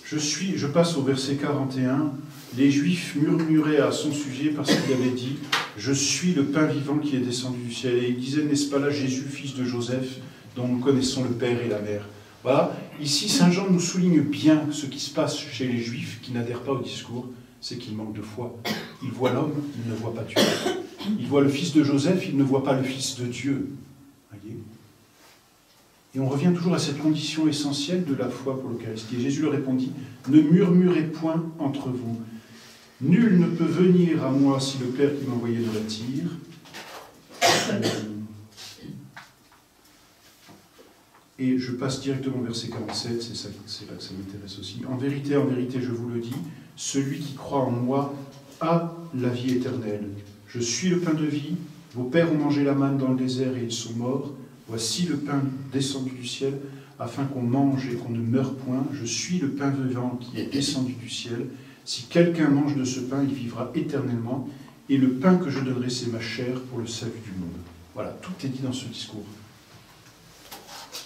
Speaker 1: Je passe au verset 41. Les Juifs murmuraient à son sujet parce qu'il avait dit « Je suis le pain vivant qui est descendu du ciel ». Et il disait « N'est-ce pas là Jésus, fils de Joseph, dont nous connaissons le Père et la Mère ?» Voilà. Ici, Saint Jean nous souligne bien ce qui se passe chez les Juifs qui n'adhèrent pas au discours, c'est qu'ils manquent de foi. Ils voient l'homme, ils ne voient pas Dieu. Ils voient le fils de Joseph, ils ne voient pas le fils de Dieu. Voyez ? Et on revient toujours à cette condition essentielle de la foi pour l'Eucharistie. Et Jésus leur répondit, « Ne murmurez point entre vous. Nul ne peut venir à moi si le Père qui m'a envoyé ne l'attire. » Et je passe directement au verset 47, c'est là que ça m'intéresse aussi. « En vérité, je vous le dis, celui qui croit en moi a la vie éternelle. Je suis le pain de vie. Vos pères ont mangé la manne dans le désert et ils sont morts. Voici le pain descendu du ciel, afin qu'on mange et qu'on ne meure point. Je suis le pain vivant qui est descendu du ciel. Si quelqu'un mange de ce pain, il vivra éternellement. Et le pain que je donnerai, c'est ma chair pour le salut du monde. » Voilà, tout est dit dans ce discours.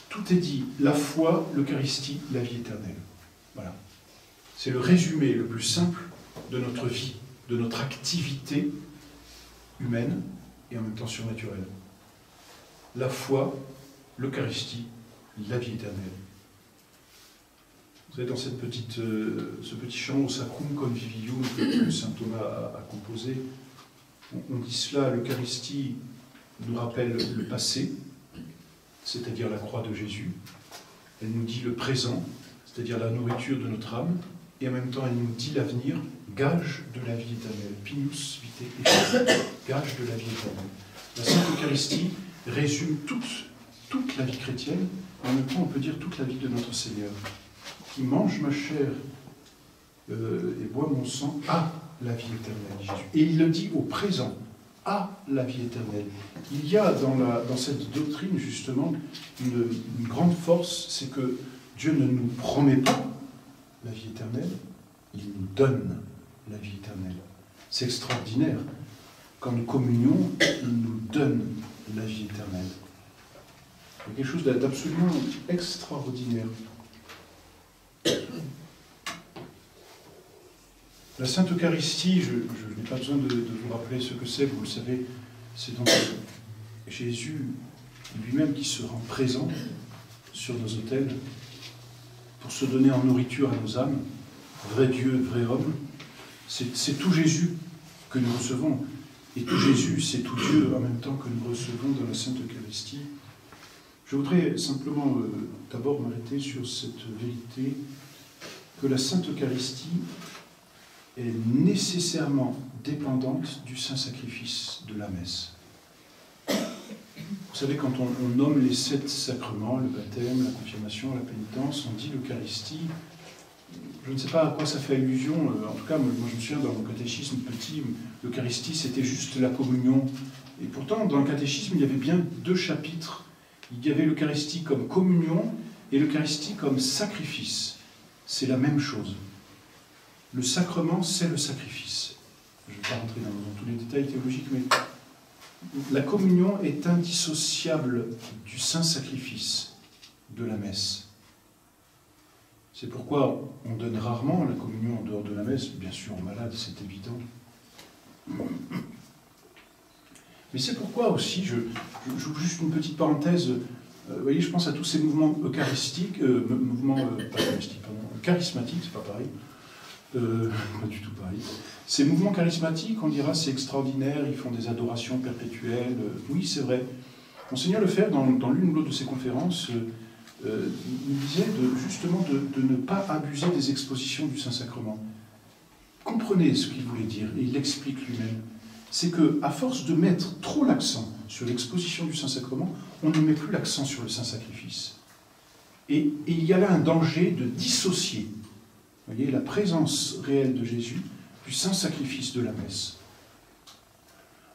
Speaker 1: Tout est dit. La foi, l'Eucharistie, la vie éternelle. Voilà. C'est le résumé le plus simple de notre vie, de notre activité humaine et en même temps surnaturelle. La foi, l'Eucharistie, la vie éternelle. Vous savez, dans ce petit chant au Sacrum Convivium que saint Thomas a composé, on dit cela, l'Eucharistie nous rappelle le passé, c'est-à-dire la croix de Jésus. Elle nous dit le présent, c'est-à-dire la nourriture de notre âme, et en même temps elle nous dit l'avenir, gage de la vie éternelle. Pinus vitae aeterna, gage de la vie éternelle. La Sainte Eucharistie résume toute la vie chrétienne, et en même temps on peut dire toute la vie de notre Seigneur. Qui mange ma chair et boit mon sang a la vie éternelle, dit Jésus. Et il le dit au présent, a la vie éternelle. Il y a dans cette doctrine justement une grande force, c'est que Dieu ne nous promet pas la vie éternelle, il nous donne la vie éternelle. C'est extraordinaire. Quand nous communions, il nous donne la vie éternelle. Il y a quelque chose d'absolument extraordinaire. La Sainte Eucharistie, je n'ai pas besoin de vous rappeler ce que c'est, vous le savez, c'est donc Jésus lui-même qui se rend présent sur nos autels pour se donner en nourriture à nos âmes, vrai Dieu, vrai homme. C'est tout Jésus que nous recevons, et tout Jésus, c'est tout Dieu en même temps que nous recevons dans la Sainte Eucharistie. Je voudrais simplement d'abord m'arrêter sur cette vérité que la Sainte Eucharistie est nécessairement dépendante du saint sacrifice de la messe. Vous savez, quand on nomme les 7 sacrements, le baptême, la confirmation, la pénitence, on dit l'Eucharistie, je ne sais pas à quoi ça fait allusion, en tout cas, moi je me souviens dans mon catéchisme petit, l'Eucharistie c'était juste la communion. Et pourtant, dans le catéchisme, il y avait bien 2 chapitres. Il y avait l'Eucharistie comme communion et l'Eucharistie comme sacrifice. C'est la même chose. Le sacrement, c'est le sacrifice. Je ne vais pas rentrer dans tous les détails théologiques, mais la communion est indissociable du saint sacrifice de la messe. C'est pourquoi on donne rarement la communion en dehors de la messe, bien sûr aux malades, c'est évident. Mais c'est pourquoi aussi, j'ouvre juste une petite parenthèse, vous voyez, je pense à tous ces mouvements eucharistiques, charismatiques, c'est pas pareil, pas du tout pareil. Ces mouvements charismatiques, on dira, c'est extraordinaire, ils font des adorations perpétuelles, oui, c'est vrai. Monseigneur Lefebvre, dans l'une ou l'autre de ses conférences, il disait justement de ne pas abuser des expositions du Saint-Sacrement. comprenez ce qu'il voulait dire, et il l'explique lui-même. C'est qu'à force de mettre trop l'accent sur l'exposition du Saint-Sacrement, on ne met plus l'accent sur le Saint-Sacrifice. Et il y a là un danger de dissocier, vous voyez, la présence réelle de Jésus du Saint-Sacrifice de la messe.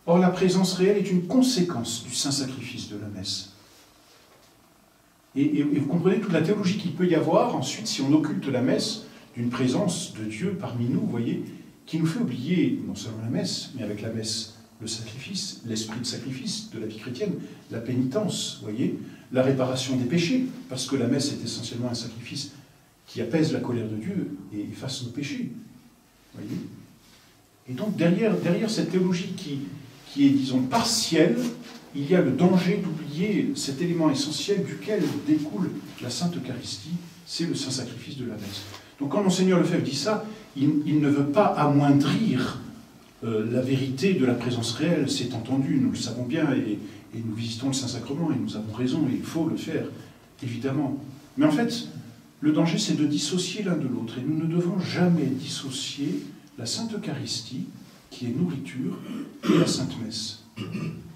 Speaker 1: Or, la présence réelle est une conséquence du Saint-Sacrifice de la messe. Et vous comprenez toute la théologie qu'il peut y avoir ensuite si on occulte la messe d'une présence de Dieu parmi nous, vous voyez, qui nous fait oublier non seulement la messe, mais avec la messe, le sacrifice, l'esprit de sacrifice de la vie chrétienne, la pénitence, vous voyez, la réparation des péchés, parce que la messe est essentiellement un sacrifice qui apaise la colère de Dieu et efface nos péchés, vous voyez. Et donc derrière cette théologie qui est, disons, partielle, il y a le danger d'oublier cet élément essentiel duquel découle la Sainte Eucharistie, c'est le saint sacrifice de la messe. Donc quand Monseigneur Lefebvre dit ça, il ne veut pas amoindrir la vérité de la présence réelle, c'est entendu, nous le savons bien, et nous visitons le Saint-Sacrement, et nous avons raison, et il faut le faire, évidemment. Mais en fait, le danger, c'est de dissocier l'un de l'autre, et nous ne devons jamais dissocier la Sainte Eucharistie, qui est nourriture, et la Sainte Messe.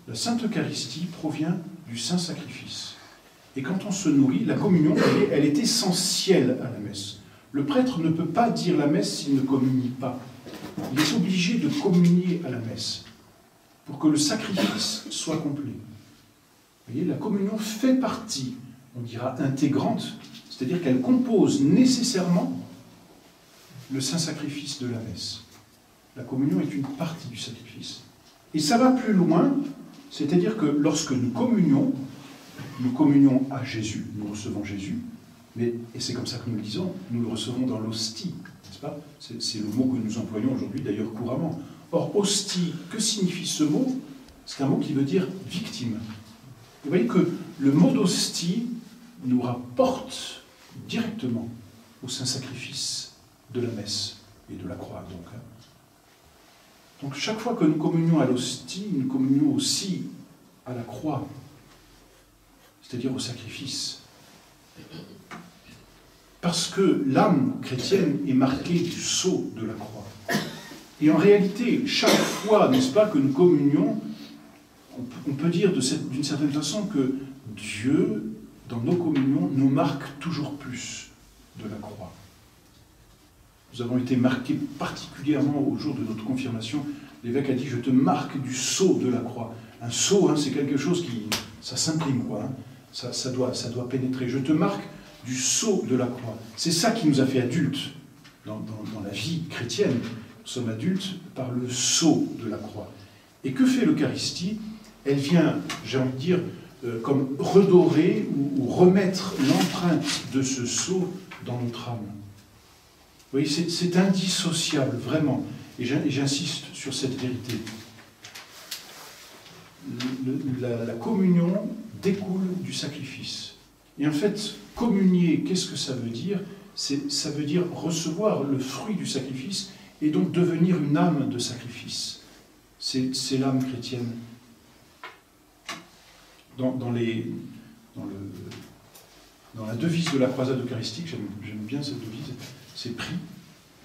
Speaker 1: La Sainte Eucharistie provient du Saint Sacrifice. Et quand on se nourrit, la communion, elle est essentielle à la messe. Le prêtre ne peut pas dire la messe s'il ne communie pas. Il est obligé de communier à la messe pour que le sacrifice soit complet. Vous voyez, la communion fait partie, on dira intégrante, c'est-à-dire qu'elle compose nécessairement le saint sacrifice de la messe. La communion est une partie du sacrifice. Et ça va plus loin, c'est-à-dire que lorsque nous communions à Jésus, nous recevons Jésus, et c'est comme ça que nous le disons, nous le recevons dans l'hostie, n'est-ce pas? C'est le mot que nous employons aujourd'hui d'ailleurs couramment. Or, hostie, que signifie ce mot? C'est un mot qui veut dire victime. Vous voyez que le mot d'hostie nous rapporte directement au saint sacrifice de la messe et de la croix, donc. Donc chaque fois que nous communions à l'hostie, nous communions aussi à la croix, c'est-à-dire au sacrifice. Parce que l'âme chrétienne est marquée du sceau de la croix. Et en réalité, chaque fois, n'est-ce pas, que nous communions, on peut dire d'une certaine façon que Dieu, dans nos communions, nous marque toujours plus de la croix. Nous avons été marqués particulièrement au jour de notre confirmation. L'évêque a dit « Je te marque du sceau de la croix ». Un sceau, hein, c'est quelque chose qui... ça s'imprime, quoi. Hein. Ça doit pénétrer. Je te marque du sceau de la croix. C'est ça qui nous a fait adultes dans la vie chrétienne. Nous sommes adultes par le sceau de la croix. Et que fait l'Eucharistie? Elle vient, j'ai envie de dire, comme redorer ou remettre l'empreinte de ce sceau dans notre âme. Vous voyez, c'est indissociable, vraiment. Et j'insiste sur cette vérité. La communion découle du sacrifice. Et en fait, communier, qu'est-ce que ça veut dire? Ça veut dire recevoir le fruit du sacrifice et donc devenir une âme de sacrifice. C'est l'âme chrétienne. Dans la devise de la croisade eucharistique, j'aime bien cette devise, c'est prie,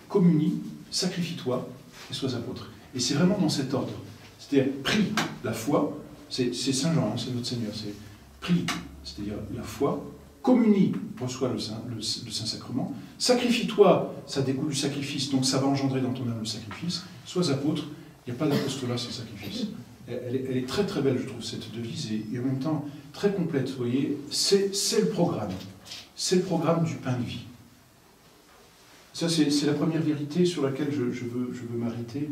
Speaker 1: communie, sacrifie-toi et sois apôtre. Et c'est vraiment dans cet ordre. C'est-à-dire, prie, la foi, c'est Saint Jean, hein, c'est notre Seigneur, c'est prie, c'est-à-dire la foi, communie, reçois le Saint-Sacrement, sacrifie-toi, ça découle du sacrifice, donc ça va engendrer dans ton âme le sacrifice, sois apôtre, il n'y a pas d'apostolat sans sacrifice. Elle est très très belle, je trouve, cette devise, et en même temps très complète, vous voyez, c'est le programme du pain de vie. Ça, c'est la première vérité sur laquelle je veux m'arrêter.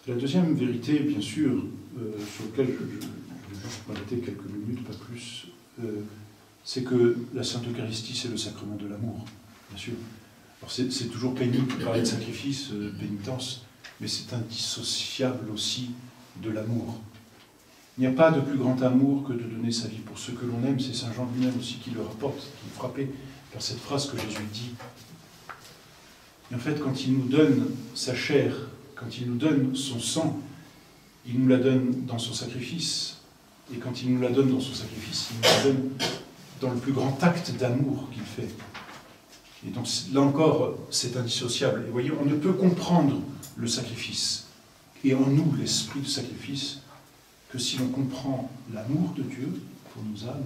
Speaker 1: La deuxième vérité, bien sûr, sur laquelle je vais juste m'arrêter quelques minutes, pas plus, c'est que la Sainte Eucharistie, c'est le sacrement de l'amour, bien sûr. Alors c'est toujours pénible de parler de sacrifice, pénitence, mais c'est indissociable aussi de l'amour. Il n'y a pas de plus grand amour que de donner sa vie pour ceux que l'on aime, c'est Saint Jean lui-même aussi qui le rapporte, qui est frappé par cette phrase que Jésus dit. Et en fait, quand il nous donne sa chair, quand il nous donne son sang, il nous la donne dans son sacrifice. Et quand il nous la donne dans son sacrifice, il nous la donne dans le plus grand acte d'amour qu'il fait. Et donc là encore, c'est indissociable. Et vous voyez, on ne peut comprendre le sacrifice, et en nous l'esprit de sacrifice, que si l'on comprend l'amour de Dieu pour nos âmes,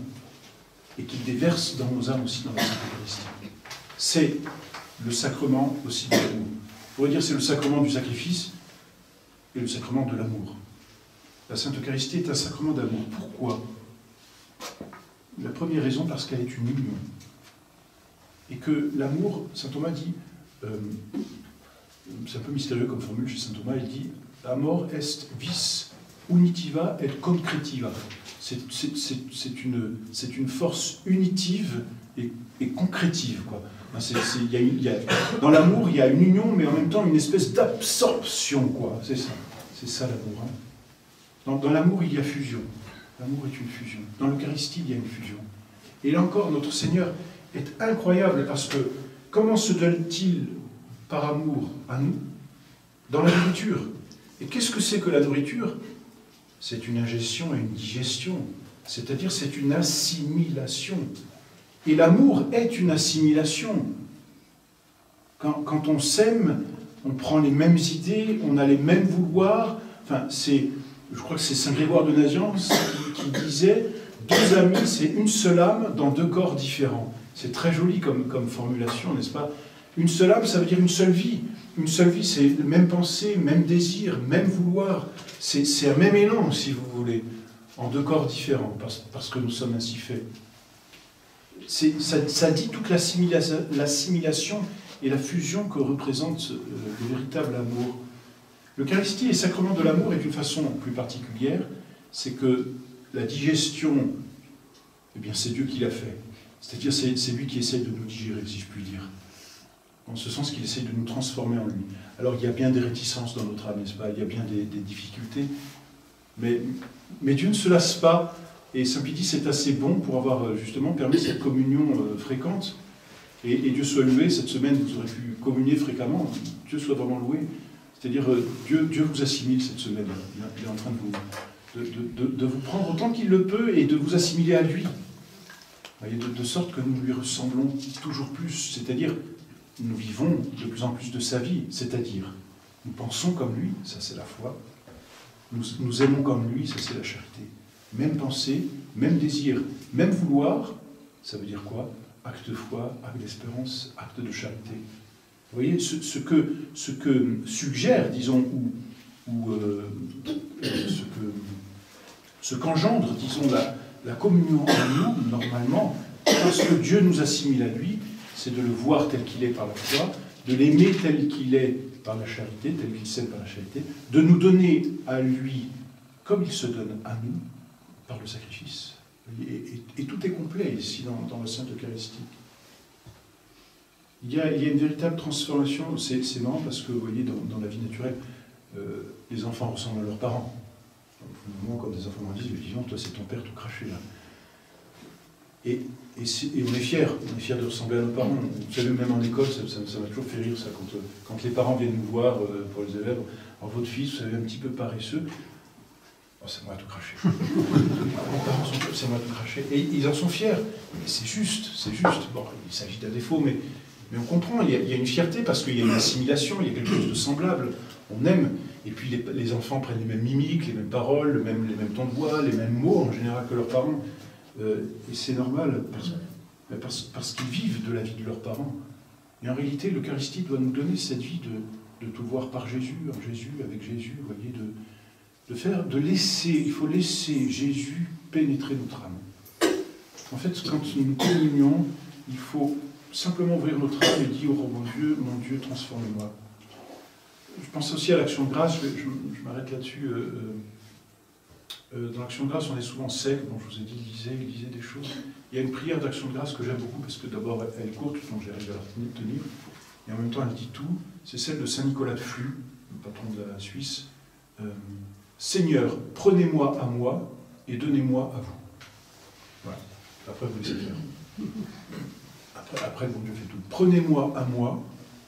Speaker 1: et qu'il déverse dans nos âmes aussi dans la Sainte Eucharistie. C'est le sacrement aussi de l'amour. On pourrait dire que c'est le sacrement du sacrifice et le sacrement de l'amour. La Sainte Eucharistie est un sacrement d'amour. Pourquoi? La première raison, parce qu'elle est une union. Et que l'amour, saint Thomas dit, c'est un peu mystérieux comme formule chez saint Thomas, il dit « Amor est vis unitiva et concretiva ». C'est une force unitive et concrétive, quoi. Dans l'amour, il y a une union, mais en même temps une espèce d'absorption, quoi. C'est ça l'amour. Hein. Dans l'amour, il y a fusion. L'amour est une fusion. Dans l'Eucharistie, il y a une fusion. Et là encore, notre Seigneur est incroyable, parce que comment se donne-t-il par amour à nous? Dans la nourriture. Et qu'est-ce que c'est que la nourriture? C'est une ingestion et une digestion. C'est-à-dire, c'est une assimilation. Et l'amour est une assimilation. Quand on s'aime, on prend les mêmes idées, on a les mêmes vouloirs. Enfin, je crois que c'est saint Grégoire de Nazianze qui disait « Deux amis, c'est une seule âme dans deux corps différents ». C'est très joli comme formulation, n'est-ce pas? Une seule âme, ça veut dire une seule vie. Une seule vie, c'est même pensée, même désir, même vouloir. C'est un même élan, si vous voulez, en deux corps différents, parce que nous sommes ainsi faits. Ça dit toute l'assimilation et la fusion que représente le véritable amour. L'Eucharistie et sacrement de l'amour est une façon plus particulière, c'est que la digestion, eh bien c'est Dieu qui l'a fait. C'est-à-dire c'est lui qui essaie de nous digérer, si je puis dire. En ce sens qu'il essaie de nous transformer en lui. Alors il y a bien des réticences dans notre âme, n'est-ce pas? Il y a bien des difficultés. Mais Dieu ne se lasse pas. Et Saint Pie dit c'est assez bon pour avoir justement permis cette communion fréquente. Et Dieu soit loué, cette semaine vous aurez pu communier fréquemment. Dieu soit vraiment loué. C'est-à-dire Dieu vous assimile cette semaine. Il est en train de vous prendre autant qu'il le peut et de vous assimiler à lui. Voyez, de sorte que nous lui ressemblons toujours plus. C'est-à-dire nous vivons de plus en plus de sa vie. C'est-à-dire nous pensons comme lui, ça c'est la foi. Nous aimons comme lui, ça c'est la charité. Même pensée, même désir, même vouloir, ça veut dire quoi? Acte de foi, acte d'espérance, acte de charité. Vous voyez, ce que suggère, disons, ce qu'engendre, disons, la communion en nous, normalement, parce que Dieu nous assimile à lui, c'est de le voir tel qu'il est par la foi, de l'aimer tel qu'il est par la charité, tel qu'il s'aime par la charité, de nous donner à lui comme il se donne à nous, par le sacrifice. Et tout est complet ici dans la Sainte Eucharistie. Il y a une véritable transformation, c'est marrant parce que vous voyez, dans la vie naturelle, les enfants ressemblent à leurs parents. Moment, comme des enfants me disent, disons, toi c'est ton père tout craché là. Et on est fiers de ressembler à nos parents. Vous savez, même en école, ça m'a toujours fait rire ça, quand les parents viennent nous voir pour les élèves. Alors votre fils, vous savez, un petit peu paresseux. Oh, c'est moi tout craché. Mes parents sont c'est moi tout craché. Et ils en sont fiers. Mais c'est juste. Bon, il s'agit d'un défaut, mais on comprend. Il y a une fierté parce qu'il y a une assimilation, il y a quelque chose de semblable. On aime. Et puis les enfants prennent les mêmes mimiques, les mêmes paroles, les mêmes tons de voix, les mêmes mots en général que leurs parents. Et c'est normal parce qu'ils vivent de la vie de leurs parents. Et en réalité, l'Eucharistie doit nous donner cette vie de tout voir par Jésus, en Jésus, avec Jésus, vous voyez, il faut laisser Jésus pénétrer notre âme. En fait, quand nous communions, il faut simplement ouvrir notre âme et dire « Oh mon Dieu, transforme-moi ». Je pense aussi à l'action de grâce, je m'arrête là-dessus. Dans l'action de grâce, on est souvent sec, bon, je vous ai dit, lisez des choses. Il y a une prière d'action de grâce que j'aime beaucoup, parce que d'abord, elle est courte, donc j'arrive à la tenir, et en même temps, elle dit tout. C'est celle de saint Nicolas de Flux, le patron de la Suisse. Seigneur, prenez-moi à moi et donnez-moi à vous. Voilà. Après, vous laissez faire. Après, bon Dieu fait tout. Prenez-moi à moi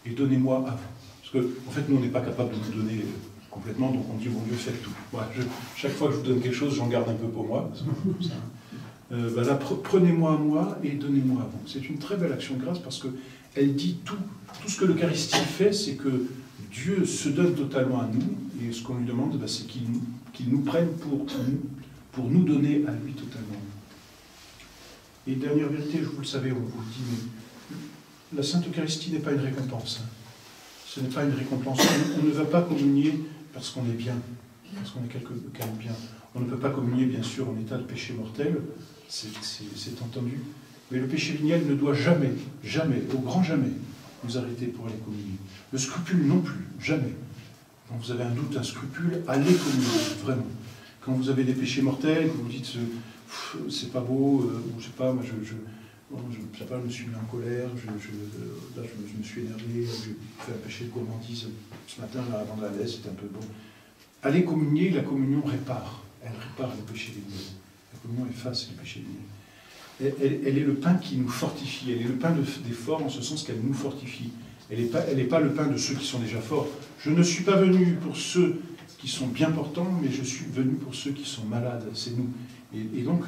Speaker 1: et donnez-moi à vous. Parce que, en fait, nous, on n'est pas capable de nous donner complètement, donc on dit, bon Dieu, faites tout. Voilà, chaque fois que je vous donne quelque chose, j'en garde un peu pour moi. Comme ça. Là, prenez-moi à moi et donnez-moi à vous. C'est une très belle action de grâce parce que elle dit tout. Tout ce que l'Eucharistie fait, c'est que Dieu se donne totalement à nous, et ce qu'on lui demande, c'est qu'il nous prenne pour nous donner à lui totalement. Et dernière vérité, vous le savez, on vous le dit, mais la Sainte Eucharistie n'est pas une récompense. Ce n'est pas une récompense. On ne va pas communier parce qu'on est bien, parce qu'on est quelqu'un de bien. On ne peut pas communier, bien sûr, en état de péché mortel, c'est entendu. Mais le péché véniel ne doit jamais, jamais, au grand jamais, nous arrêter pour aller communier. Le scrupule non plus, jamais. Quand vous avez un doute, un scrupule, allez communier, vraiment. Quand vous avez des péchés mortels, que vous dites c'est pas beau, ou je sais pas, moi je me suis mis en colère, là je me suis énervé, j'ai fait un péché de gourmandise ce matin, là, avant de la messe, c'était un peu bon. Allez communier, la communion répare. Elle répare le péché véniel. La communion efface le péché véniel. Elle est le pain qui nous fortifie. Elle est le pain des forts en ce sens qu'elle nous fortifie. Elle n'est pas le pain de ceux qui sont déjà forts. Je ne suis pas venu pour ceux qui sont bien portants, mais je suis venu pour ceux qui sont malades. C'est nous. Et donc,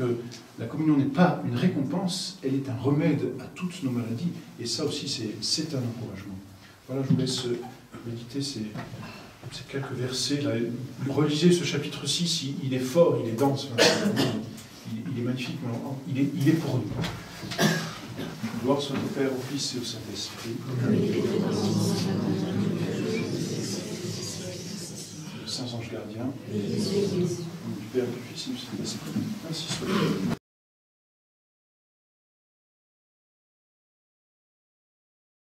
Speaker 1: la communion n'est pas une récompense, elle est un remède à toutes nos maladies. Et ça aussi, c'est un encouragement. Voilà, je vous laisse méditer ces quelques versets. Là. Relisez ce chapitre 6, il est fort, il est dense. Il est magnifique, mais il est pour nous. Gloire soit au Père, au Fils et au Saint-Esprit. Saints anges gardiens, du Père, du Fils et du Saint-Esprit. Ainsi soit.